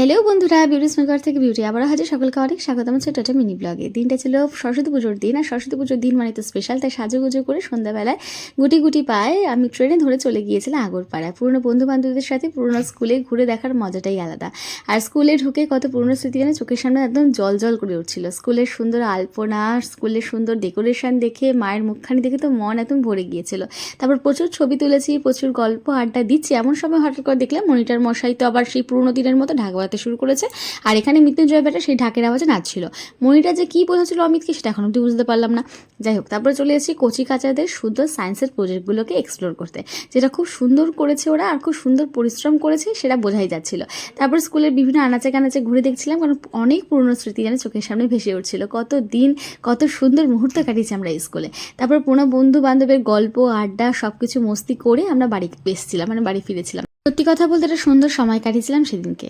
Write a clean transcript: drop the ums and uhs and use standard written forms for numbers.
Hello বন্ধুরা, beauty স্মেকার থেকে beauty আবারও হাজির। সকলকে অনেক স্বাগত আমার ছোট্ট একটা মিনি ব্লগে। দিনটা ছিল সরস্বতী পুজোর দিন, আর সরস্বতী পুজোর দিন মানে তো স্পেশাল, তাই সাজুগুজু করে সন্ধ্যাবেলায় গুটি গুটি পায়ে আমি ট্রেনে ধরে চলে গিয়েছিলাম আগরপাড়ায়। পুরনো বন্ধু বান্ধবদের সাথে পুরনো স্কুলে ঘুরে দেখার মজাটাই আলাদা। আর স্কুলে ঢুকে কত পুরনো স্মৃতি যেন চোখের সামনে একদম জল জল করে উঠছিল। স্কুলের সুন্দর আলপনা, স্কুলের সুন্দর ডেকোরেশন দেখে, মায়ের মুখখানি দেখে তো মন একদম ভরে গিয়েছিল। তারপর প্রচুর ছবি তুলেছি, প্রচুর গল্প আড্ডা দিচ্ছি। এমন সময় হঠাৎ করে দেখলাম মনিটর মশাই তো আবার সেই পুরোনো দিনের মতো ঢাক বাজাতে শুরু করেছে। আর এখানে মৃত্যুঞ্জয় বেটা সেই ঢাকের আওয়াজে নাচছিল। মনিটা যে কী বোঝাচ্ছিল অমিতকে সেটা এখন অব্দি বুঝতে পারলাম না। যাই হোক, তারপরে চলে এসেছি কচি কাচাদের সুন্দর সায়েন্সের প্রজেক্টগুলোকে এক্সপ্লোর করতে, যেটা খুব সুন্দর করেছে ওরা, আর খুব সুন্দর পরিশ্রম করেছে সেটা বোঝাই যাচ্ছিল। তারপর স্কুলের বিভিন্ন আনাচে কানাচে ঘুরে দেখছিলাম, কারণ অনেক পুরনো স্মৃতি যেন চোখের সামনে ভেসে উঠছিল। কত দিন, কত সুন্দর মুহূর্ত কাটিয়েছি আমরা স্কুলে। তারপর পুরনো বন্ধু বান্ধবের গল্প আড্ডা সব কিছু মস্তি করে আমরা বাড়ি এসেছিলাম, মানে বাড়ি ফিরেছিলাম। সত্যি কথা বলতে একটা সুন্দর সময় কাটিয়েছিলাম সেদিনকে।